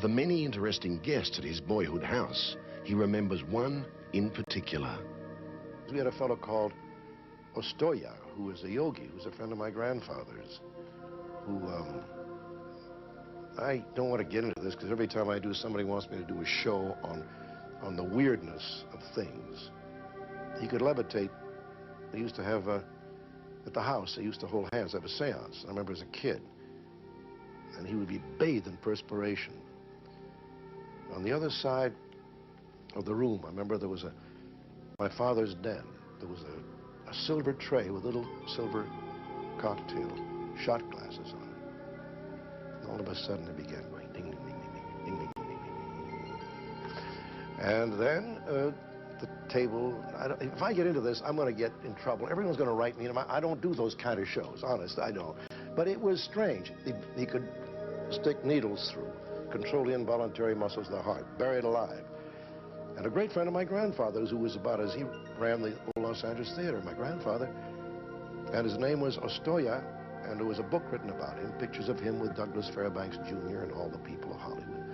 The many interesting guests at his boyhood house, he remembers one in particular. We had a fellow called Ostoya, who was a yogi, who was a friend of my grandfather's, who, I don't want to get into this because every time I do, somebody wants me to do a show on the weirdness of things. He could levitate. They used to have, at the house, they used to hold hands, have a seance. I remember as a kid. And he would be bathed in perspiration. On the other side of the room, I remember there was my father's den. There was a silver tray with little silver cocktail shot glasses on it. And all of a sudden it began going ding, ding, ding, ding, ding, ding, ding, ding, ding. And then the table, if I get into this, I'm going to get in trouble. Everyone's going to write me. I don't do those kind of shows, honest, I don't. But it was strange. He could stick needles through, control the involuntary muscles of the heart, buried alive. And a great friend of my grandfather's, who was about as he ran the old Los Angeles Theater, my grandfather, and his name was Ostoya, and there was a book written about him, pictures of him with Douglas Fairbanks Jr. and all the people of Hollywood.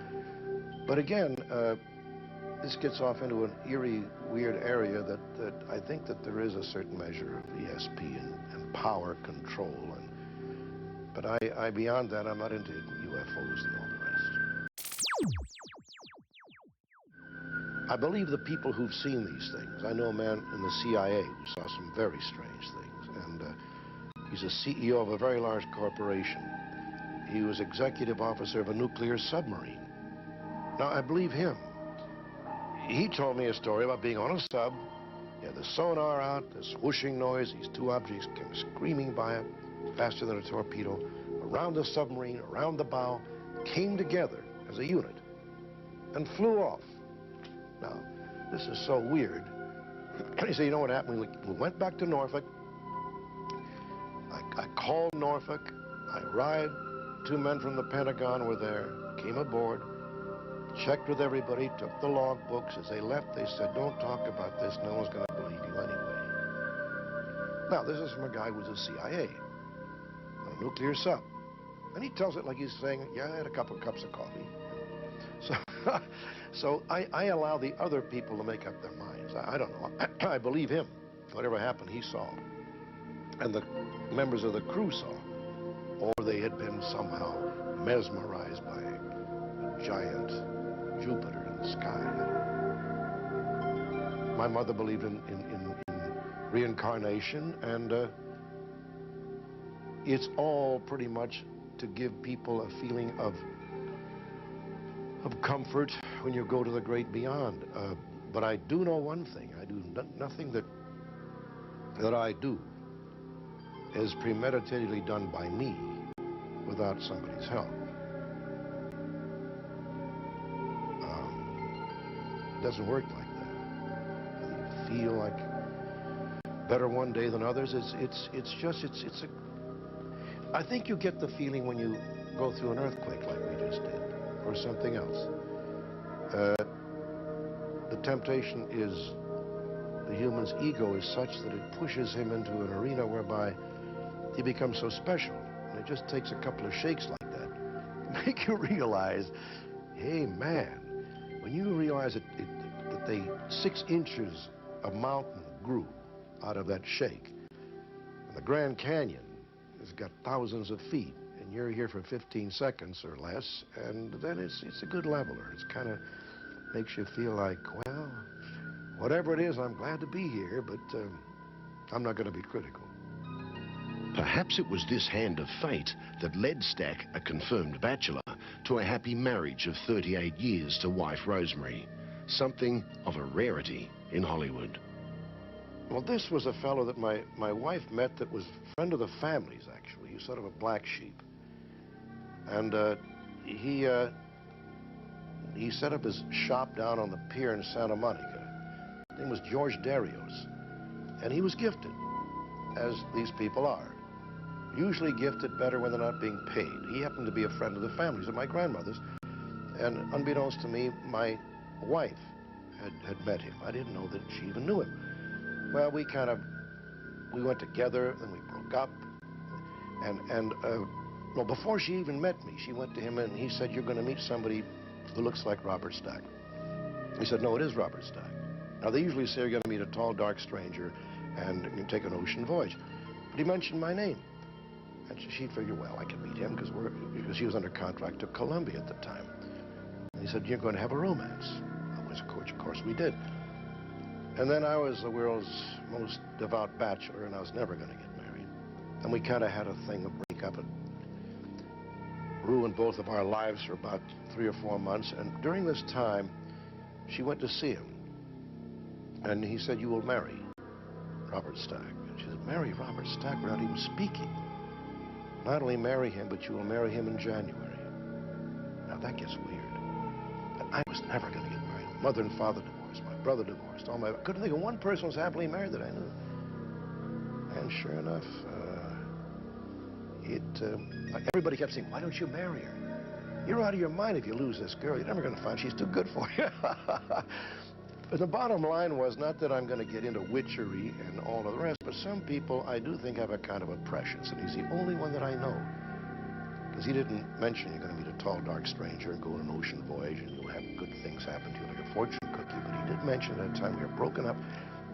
But again, this gets off into an eerie, weird area that I think that there is a certain measure of ESP and power control. But beyond that, I'm not into UFOs and all the rest. I believe the people who've seen these things. I know a man in the CIA who saw some very strange things, and he's a CEO of a very large corporation. He was executive officer of a nuclear submarine. Now, I believe him. He told me a story about being on a sub. He had the sonar out, this whooshing noise, these two objects came screaming by him, faster than a torpedo, around the submarine, around the bow, came together as a unit, and flew off. Now, this is so weird. He said, you know what happened? We went back to Norfolk. I called Norfolk. I arrived. 2 men from the Pentagon were there, came aboard, checked with everybody, took the log books. As they left, they said, don't talk about this. No one's going to believe you anyway. Now, this is from a guy who was a CIA on a nuclear sub. And he tells it like he's saying, yeah, I had a couple of cups of coffee. So I allow the other people to make up their minds. I don't know. I believe him. Whatever happened, he saw. And the members of the crew saw. Or they had been somehow mesmerized by a giant Jupiter in the sky. My mother believed in reincarnation, and it's all pretty much to give people a feeling of comfort when you go to the great beyond. But I do know one thing. I do nothing that I do is premeditatedly done by me without somebody's help. It doesn't work like that. Whether you feel like better one day than others, I think you get the feeling when you go through an earthquake like we just did, or something else. The temptation is the human's ego is such that it pushes him into an arena whereby he becomes so special. And it just takes a couple of shakes like that to make you realize, hey, man, when you realize that 6 inches of mountain grew out of that shake, and the Grand Canyon has got thousands of feet, and you're here for 15 seconds or less, and then it's a good leveler. It's kind of makes you feel like, well, whatever it is, I'm glad to be here, but I'm not going to be critical. Perhaps it was this hand of fate that led Stack, a confirmed bachelor, to a happy marriage of 38 years to wife Rosemary, something of a rarity in Hollywood. Well, this was a fellow that my wife met that was a friend of the family's, actually. He was sort of a black sheep. And he set up his shop down on the pier in Santa Monica. His name was George Darius. And he was gifted, as these people are. Usually gifted better when they're not being paid. He happened to be a friend of the family's, of my grandmother's. And unbeknownst to me, my wife had met him. I didn't know that she even knew him. Well, we went together, then we broke up. Well, before she even met me, she went to him and he said, you're going to meet somebody who looks like Robert Stack. He said, no, it is Robert Stack. Now, they usually say you're going to meet a tall, dark stranger and you take an ocean voyage. But he mentioned my name. And she figured, well, I can meet him because he was under contract to Columbia at the time. And he said, you're going to have a romance. Of course we did. And then I was the world's most devout bachelor, and I was never going to get married. And we kind of had a thing, a breakup. It ruined both of our lives for about 3 or 4 months. And during this time, she went to see him. And he said, you will marry Robert Stack. And she said, marry Robert Stack without even speaking. Not only marry him, but you will marry him in January. Now, that gets weird. And I was never going to get married. Mother and father divorced. My brother divorced. I couldn't think of one person who was happily married that I knew. And sure enough, everybody kept saying, why don't you marry her? You're out of your mind if you lose this girl. You're never going to find she's too good for you. But the bottom line was not that I'm going to get into witchery and all of the rest, but some people I do think have a kind of a prescience, and he's the only one that I know. Because he didn't mention you're going to meet a tall, dark stranger and go on an ocean voyage and you'll have good things happen to you like a fortune cookie, but he did mention at that time we were broken up,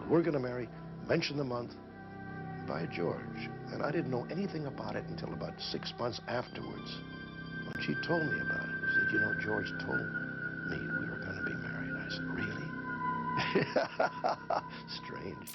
we were going to marry, mention the month, by George. And I didn't know anything about it until about 6 months afterwards when she told me about it. She said, you know, George told me we were going to be married. I said, really? Strange.